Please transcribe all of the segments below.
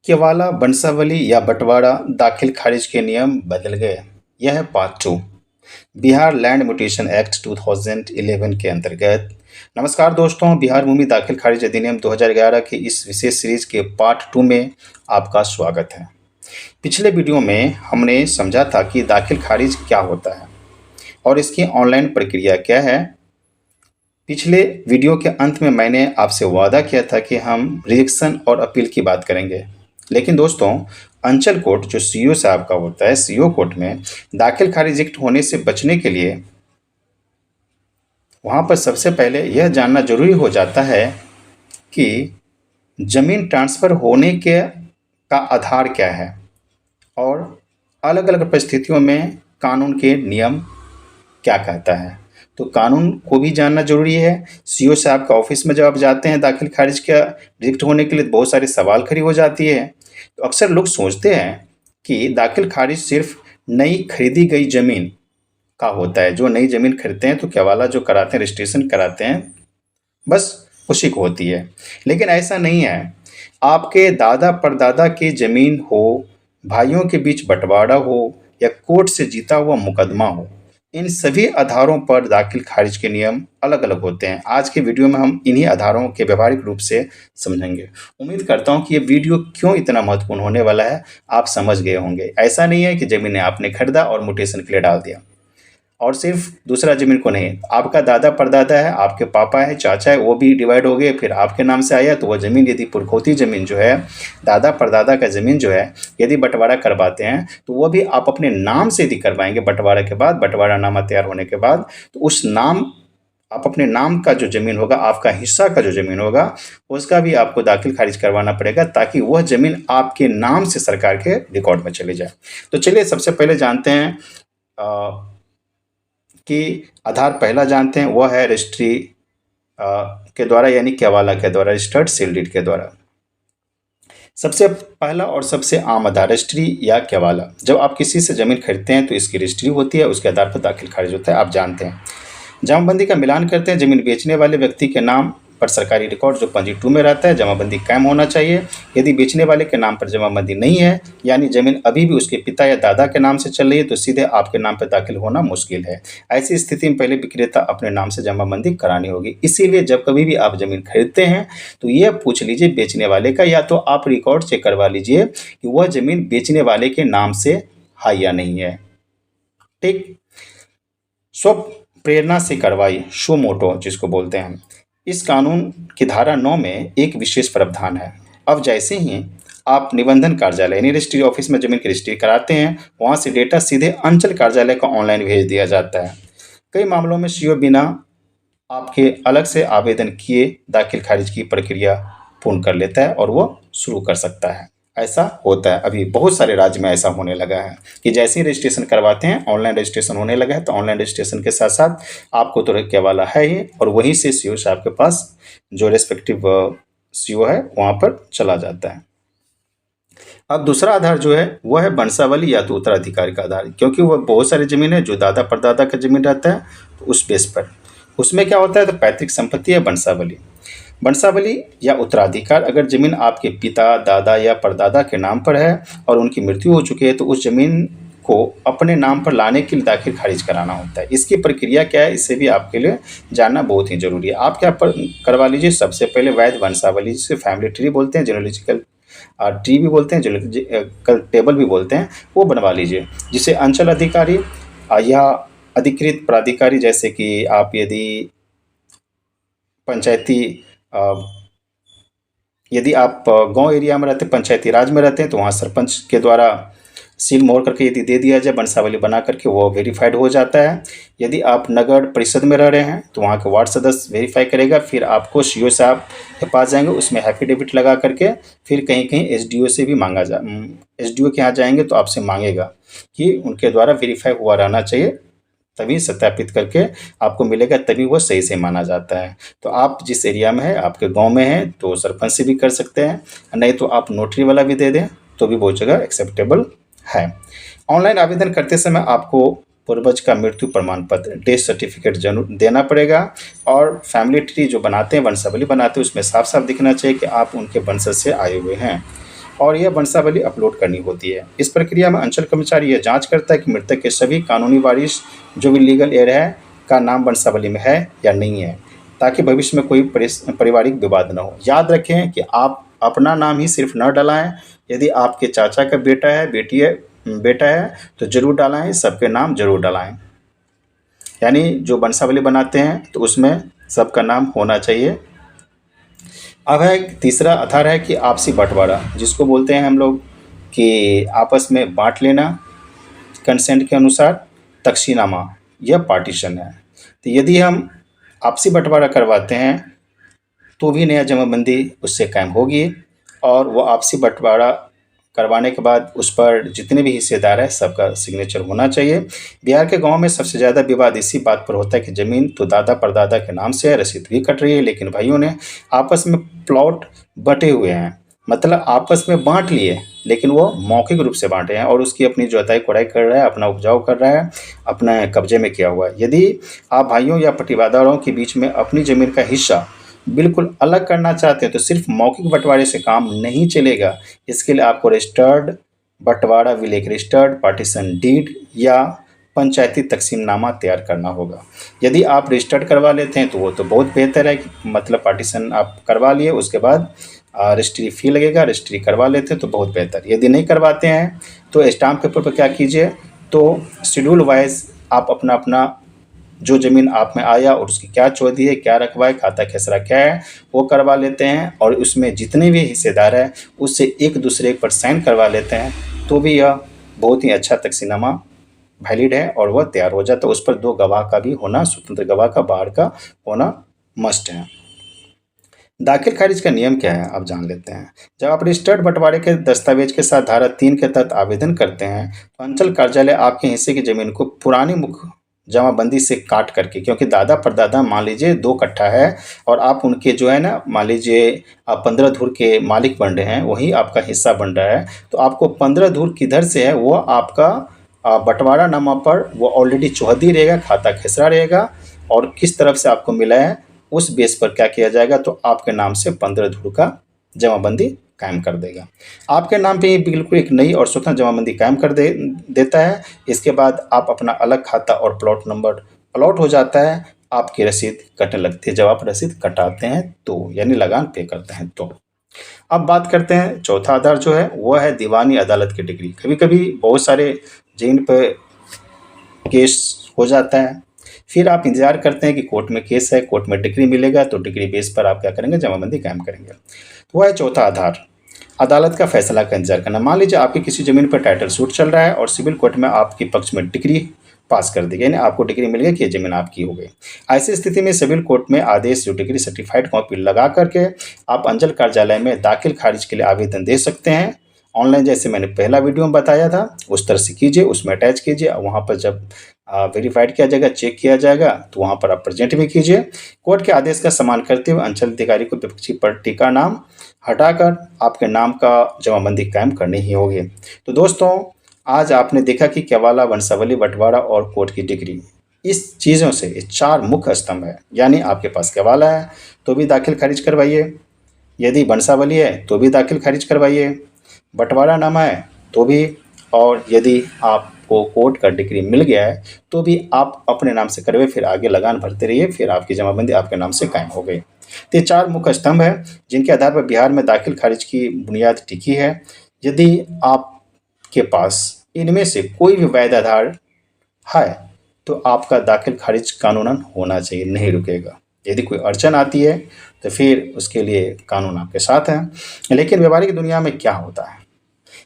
केवाला, बंसावली या बंटवारा दाखिल खारिज के नियम बदल गए। यह है part 2 Bihar land mutation act 2011 के अंतर्गत। नमस्कार दोस्तों, बिहार भूमि दाखिल खारिज अधिनियम 2011 के इस विशेष सीरीज के पार्ट 2 में आपका स्वागत है। पिछले वीडियो में हमने समझा था कि दाखिल खारिज क्या होता है और इसकी ऑनलाइन प्रक्रिया क्या है। पिछले वीडियो के अंत में मैंने आपसे वादा किया था कि हम रिजेक्शन और अपील की बात करेंगे, लेकिन दोस्तों अंचल कोर्ट जो सीओ साहब का होता है, सीओ कोर्ट में दाखिल खारिज रिजेक्ट होने से बचने के लिए वहाँ पर सबसे पहले यह जानना जरूरी हो जाता है कि जमीन ट्रांसफ़र होने के का आधार क्या है और अलग अलग परिस्थितियों में कानून के नियम क्या कहता है। तो कानून को भी जानना जरूरी है। सीओ साहब का ऑफिस में जब आप जाते हैं दाखिल खारिज का रिजेक्ट होने के लिए बहुत सारे सवाल खड़ी हो जाती है। तो अक्सर लोग सोचते हैं कि दाखिल खारिज सिर्फ नई खरीदी गई ज़मीन का होता है। जो नई ज़मीन खरीदते हैं तो केवाला जो कराते हैं, रजिस्ट्रेशन कराते हैं, बस उसी को होती है। लेकिन ऐसा नहीं है। आपके दादा परदादा की ज़मीन हो, भाइयों के बीच बंटवारा हो या कोर्ट से जीता हुआ मुकदमा हो, इन सभी आधारों पर दाखिल खारिज के नियम अलग अलग होते हैं। आज के वीडियो में हम इन्हीं आधारों के व्यवहारिक रूप से समझेंगे। उम्मीद करता हूं कि ये वीडियो क्यों इतना महत्वपूर्ण होने वाला है आप समझ गए होंगे। ऐसा नहीं है कि ज़मीन आपने खरीदा और म्यूटेशन के लिए डाल दिया, और सिर्फ दूसरा ज़मीन को नहीं, आपका दादा परदादा है, आपके पापा है, चाचा है, वो भी डिवाइड हो गए, फिर आपके नाम से आया तो वह ज़मीन यदि पुरखौती ज़मीन जो है, दादा परदादा का ज़मीन जो है, यदि बंटवारा करवाते हैं तो वह भी आप अपने नाम से यदि करवाएंगे बंटवारा के बाद, बंटवारा नामा तैयार होने के बाद, तो उस नाम आप अपने नाम का जो ज़मीन होगा, आपका हिस्सा का जो ज़मीन होगा, उसका भी आपको दाखिल खारिज करवाना पड़ेगा ताकि वह ज़मीन आपके नाम से सरकार के रिकॉर्ड में चली जाए। तो चलिए सबसे पहले जानते हैं कि आधार पहला जानते हैं, वह है रजिस्ट्री के द्वारा, यानी केवाला के द्वारा, रजिस्टर्ड सील डीड के द्वारा। सबसे पहला और सबसे आम आधार रजिस्ट्री या केवाला। जब आप किसी से ज़मीन खरीदते हैं तो इसकी रजिस्ट्री होती है, उसके आधार पर दाखिल खारिज होता है, आप जानते हैं। जमाबंदी का मिलान करते हैं। ज़मीन बेचने वाले व्यक्ति के नाम पर सरकारी रिकॉर्ड जो पंजी 2 में रहता है, जमाबंदी कायम होना चाहिए। यदि बेचने वाले के नाम पर जमाबंदी नहीं है, यानी ज़मीन अभी भी उसके पिता या दादा के नाम से चल रही है, तो सीधे आपके नाम पर दाखिल होना मुश्किल है। ऐसी स्थिति में पहले विक्रेता अपने नाम से जमाबंदी करानी होगी। इसीलिए जब कभी भी आप ज़मीन खरीदते हैं तो यह पूछ लीजिए बेचने वाले का, या तो आप रिकॉर्ड चेक करवा लीजिए कि वह ज़मीन बेचने वाले के नाम से है या नहीं है। ठीक। स्व प्रेरणा से कार्रवाई, शो मोटो जिसको बोलते हैं, इस कानून की धारा 9 में एक विशेष प्रावधान है। अब जैसे ही आप निबंधन कार्यालय यानी रजिस्ट्री ऑफिस में ज़मीन की रजिस्ट्री कराते हैं, वहाँ से डेटा सीधे अंचल कार्यालय को ऑनलाइन भेज दिया जाता है। कई मामलों में सीओ बिना आपके अलग से आवेदन किए दाखिल खारिज की प्रक्रिया पूर्ण कर लेता है और वो शुरू कर सकता है। ऐसा होता है, अभी बहुत सारे राज्य में ऐसा होने लगा है कि जैसे ही रजिस्ट्रेशन करवाते हैं, ऑनलाइन रजिस्ट्रेशन होने लगा है, तो ऑनलाइन रजिस्ट्रेशन के साथ साथ आपको तो केवाला है ही, और वहीं से सीओ साहब के पास जो रेस्पेक्टिव सीओ है वहाँ पर चला जाता है। अब दूसरा आधार जो है वह है बंसावली या तो उत्तराधिकारी का आधार, क्योंकि वह बहुत सारी ज़मीन है जो दादा परदादा का ज़मीन रहता है, तो उस बेस पर उसमें क्या होता है, तो पैतृक संपत्ति है बंसावली। बंसावली या उत्तराधिकार, अगर ज़मीन आपके पिता, दादा या परदादा के नाम पर है और उनकी मृत्यु हो चुकी है, तो उस ज़मीन को अपने नाम पर लाने के लिए दाखिल खारिज कराना होता है। इसकी प्रक्रिया क्या है, इससे भी आपके लिए जानना बहुत ही जरूरी है। आप क्या करवा लीजिए, सबसे पहले वैध वंशावली, जिसे फैमिली ट्री बोलते हैं, जेनेलॉजिकल ट्री भी बोलते हैं, जेनेलॉजिकल टेबल भी बोलते हैं, वो बनवा लीजिए, जिसे अंचल अधिकारी या अधिकृत प्राधिकारी, जैसे कि आप यदि पंचायती यदि आप गांव एरिया में रहते हैं, पंचायती राज में रहते हैं, तो वहाँ सरपंच के द्वारा सील मोहर करके यदि दे दिया जाए वंशावली बना करके, वो वेरीफाइड हो जाता है। यदि आप नगर परिषद में रह रहे हैं तो वहाँ के वार्ड सदस्य वेरीफाई करेगा, फिर आपको सीओ साहब के पास जाएंगे, उसमें एफिडेविट लगा करके, फिर कहीं कहीं एसडीओ से भी मांगा एसडीओ के यहाँ जाएंगे तो आपसे मांगेगा कि उनके द्वारा वेरीफाई हुआ रहना चाहिए, तभी सत्यापित करके आपको मिलेगा, तभी वो सही से माना जाता है। तो आप जिस एरिया में है, आपके गांव में है, तो सरपंच से भी कर सकते हैं, नहीं तो आप नोटरी वाला भी दे दें तो भी बहुत जगह एक्सेप्टेबल है। ऑनलाइन आवेदन करते समय आपको पूर्वज का मृत्यु प्रमाण पत्र, डेथ सर्टिफिकेट जरूर देना पड़ेगा, और फैमिली ट्री जो बनाते हैं, वंशावली बनाते हैं, उसमें साफ साफ दिखना चाहिए कि आप उनके वंशज से आए हुए हैं। और यह वंशावली अपलोड करनी होती है। इस प्रक्रिया में अंचल कर्मचारी यह जांच करता है कि मृतक के सभी कानूनी वारिस जो भी लीगल हेir है का नाम वंशावली में है या नहीं है, ताकि भविष्य में कोई पारिवारिक विवाद न हो। याद रखें कि आप अपना नाम ही सिर्फ न डलाएं। यदि आपके चाचा का बेटा है, बेटा है तो जरूर डलाएं, सबके नाम जरूर डलाएं। यानी जो वंशावली बनाते हैं तो उसमें सबका नाम होना चाहिए। अब है तीसरा आधार है कि आपसी बंटवारा, जिसको बोलते हैं हम लोग कि आपस में बांट लेना कंसेंट के अनुसार, तकसीनामा, यह पार्टीशन है। तो यदि हम आपसी बंटवारा करवाते हैं तो भी नया जमाबंदी उससे कायम होगी, और वो आपसी बंटवारा करवाने के बाद उस पर जितने भी हिस्सेदार हैं सबका सिग्नेचर होना चाहिए। बिहार के गांव में सबसे ज़्यादा विवाद इसी बात पर होता है कि ज़मीन तो दादा परदादा के नाम से है, रसीद भी कट रही है, लेकिन भाइयों ने आपस में प्लॉट बटे हुए हैं, मतलब आपस में बांट लिए, लेकिन वो मौखिक रूप से बांटे हैं और उसकी अपनी जोताई कोड़ाई कर रहा है, अपना उपजाऊ कर रहा है, अपने कब्जे में किया हुआ है। यदि आप भाइयों या पट्टीदारों के बीच में अपनी ज़मीन का हिस्सा बिल्कुल अलग करना चाहते हैं तो सिर्फ मौखिक बंटवारे से काम नहीं चलेगा। इसके लिए आपको रजिस्टर्ड बंटवारा विलेख, रजिस्टर्ड पार्टीशन डीड या पंचायती तकसीमनामा तैयार करना होगा। यदि आप रजिस्टर्ड करवा लेते हैं तो वो तो बहुत बेहतर है कि मतलब पार्टीशन आप करवा लिए, उसके बाद रजिस्ट्री फी लगेगा, रजिस्ट्री करवा लेते हैं तो बहुत बेहतर। यदि नहीं करवाते हैं तो स्टाम्प पेपर पर क्या कीजिए, तो शेड्यूल वाइज आप अपना अपना जो ज़मीन आप में आया और उसकी क्या चौधी है, क्या रकबा है, खाता खेसरा क्या है, वो करवा लेते हैं, और उसमें जितने भी हिस्सेदार हैं उससे एक दूसरे पर साइन करवा लेते हैं, तो भी यह बहुत ही अच्छा तकसीनामा वैलिड है और वह तैयार हो जाता है। उस पर 2 गवाह का भी होना, स्वतंत्र गवाह का, बाहर का होना मस्ट है। दाखिल खारिज का नियम क्या है आप जान लेते हैं। जब आप रजिस्टर्ड बंटवारे के दस्तावेज के साथ धारा 3 के तहत आवेदन करते हैं तो अंचल कार्यालय आपके हिस्से की जमीन को पुरानी मुख्य जमाबंदी से काट करके, क्योंकि दादा परदादा मान लीजिए 2 कट्ठा है और आप उनके जो है ना, मान लीजिए आप 15 धुर के मालिक बन रहे हैं, वही आपका हिस्सा बन रहा है, तो आपको 15 धुर किधर से है वो आपका बंटवारा नामा पर वो ऑलरेडी चौहदी रहेगा, खाता खेसरा रहेगा, और किस तरफ से आपको मिला है उस बेस पर क्या किया जाएगा, तो आपके नाम से 15 धुर का जमाबंदी कायम कर देगा। आपके नाम पे ये बिल्कुल एक नई और स्वतंत्र जमाबंदी कायम कर देता है। इसके बाद आप अपना अलग खाता और प्लॉट नंबर प्लॉट हो जाता है, आपकी रसीद कटने लगती है जब आप रसीद कटाते हैं तो, यानी लगान पे करते हैं तो। अब बात करते हैं चौथा आधार जो है वो है दीवानी अदालत की डिग्री। कभी कभी बहुत सारे जिन पे केस हो जाता है, फिर आप इंतजार करते हैं कि कोर्ट में केस है, कोर्ट में डिग्री मिलेगा, तो डिग्री बेस पर आप क्या करेंगे, जमाबंदी कायम करेंगे। तो वह है चौथा आधार, अदालत का फैसला का इंतजार करना। मान लीजिए आपकी किसी जमीन पर टाइटल सूट चल रहा है और सिविल कोर्ट में आपके पक्ष में डिग्री पास कर दी गई, यानी आपको डिग्री मिल गई कि ये जमीन आपकी हो गई। ऐसी स्थिति में सिविल कोर्ट में आदेश जो डिग्री सर्टिफाइड कॉपी लगा करके आप अंचल कार्यालय में दाखिल खारिज के लिए आवेदन दे सकते हैं। ऑनलाइन जैसे मैंने पहला वीडियो में बताया था उस तरह से कीजिए, उसमें अटैच कीजिए, वहाँ पर जब वेरीफाइड किया जाएगा, चेक किया जाएगा, तो वहाँ पर आप प्रेजेंट भी कीजिए। कोर्ट के आदेश का सम्मान करते हुए अंचल अधिकारी को विपक्षी पार्टी का नाम हटाकर आपके नाम का जमाबंदी कायम करनी ही होगी। तो दोस्तों, आज आपने देखा कि केवाला, वंशावली, बंटवारा और कोर्ट की डिग्री, इस चीज़ों से ये 4 मुख्य स्तंभ है। यानी आपके पास केवाला है तो भी दाखिल खारिज करवाइए, यदि वंशावली है तो भी दाखिल खारिज करवाइए, बंटवारा नामा है तो भी, और यदि आपको कोर्ट का डिग्री मिल गया है तो भी आप अपने नाम से करवाइए, फिर आगे लगान भरते रहिए, फिर आपकी जमाबंदी आपके नाम से कायम हो गई। तो ये 4 मुख्य स्तंभ है जिनके आधार पर बिहार में दाखिल खारिज की बुनियाद टिकी है। यदि आपके पास इनमें से कोई भी वैध आधार है तो आपका दाखिल खारिज कानूनन होना चाहिए, नहीं रुकेगा। यदि कोई अड़चन आती है तो फिर उसके लिए कानून आपके साथ है। लेकिन व्यवहारिक दुनिया में क्या होता है,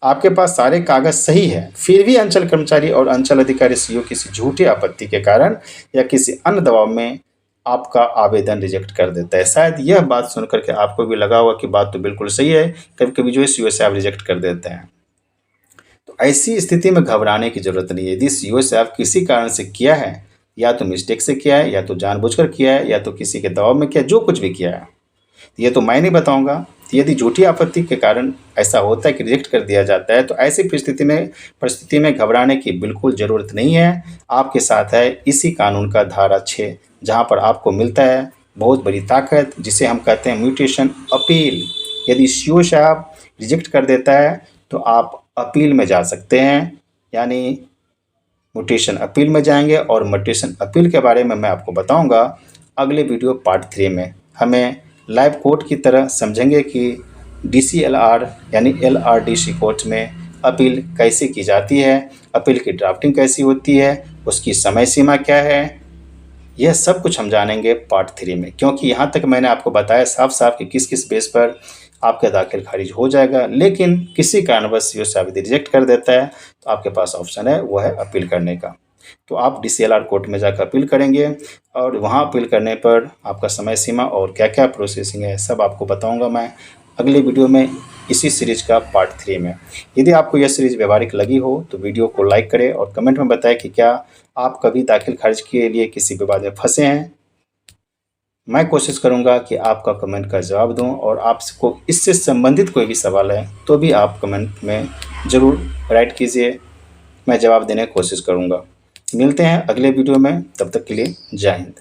आपके पास सारे कागज सही है, फिर भी अंचल कर्मचारी और अंचल अधिकारी सीओ किसी झूठी आपत्ति के कारण या किसी अन्य दबाव में आपका आवेदन रिजेक्ट कर देता है। शायद यह बात सुनकर के आपको भी लगा होगा कि बात तो बिल्कुल सही है, कभी कभी जो है सीओ साहब रिजेक्ट कर देते हैं। तो ऐसी स्थिति में घबराने की जरूरत नहीं है। यदि सीओ साहब किसी कारण से किया है, या तो मिस्टेक से किया है, या तो जानबूझकर किया है, या तो किसी के दबाव में किया, जो कुछ भी किया है, ये तो मैं नहीं बताऊंगा। यदि झूठी आपत्ति के कारण ऐसा होता है कि रिजेक्ट कर दिया जाता है, तो ऐसी परिस्थिति में घबराने की बिल्कुल ज़रूरत नहीं है। आपके साथ है इसी कानून का धारा 6, जहां पर आपको मिलता है बहुत बड़ी ताकत, जिसे हम कहते हैं म्यूटेशन अपील। यदि सीओ साहब रिजेक्ट कर देता है तो आप अपील में जा सकते हैं, यानी म्यूटेशन अपील में जाएंगे। और म्यूटेशन अपील के बारे में मैं आपको बताऊंगा अगले वीडियो पार्ट 3 में। हमें लाइव कोर्ट की तरह समझेंगे कि DCLR यानी LRDC कोर्ट में अपील कैसे की जाती है, अपील की ड्राफ्टिंग कैसी होती है, उसकी समय सीमा क्या है, यह सब कुछ हम जानेंगे पार्ट 3 में। क्योंकि यहाँ तक मैंने आपको बताया साफ साफ कि किस किस बेस पर आपका दाखिल खारिज हो जाएगा, लेकिन किसी कारणवश ये आवेदन रिजेक्ट कर देता है तो आपके पास ऑप्शन है वो है अपील करने का। तो आप DCLR कोर्ट में जाकर अपील करेंगे और वहाँ अपील करने पर आपका समय सीमा और क्या क्या प्रोसेसिंग है सब आपको बताऊँगा मैं अगले वीडियो में, इसी सीरीज का पार्ट 3 में। यदि आपको यह सीरीज व्यवहारिक लगी हो तो वीडियो को लाइक करें और कमेंट में बताएं कि क्या आप कभी दाखिल खारिज के लिए किसी विवाद में फंसे हैं। मैं कोशिश करूंगा कि आपका कमेंट का जवाब दूं, और आपको इससे संबंधित कोई भी सवाल है तो भी आप कमेंट में ज़रूर राइट कीजिए, मैं जवाब देने की कोशिश करूंगा। मिलते हैं अगले वीडियो में, तब तक के लिए जय हिंद।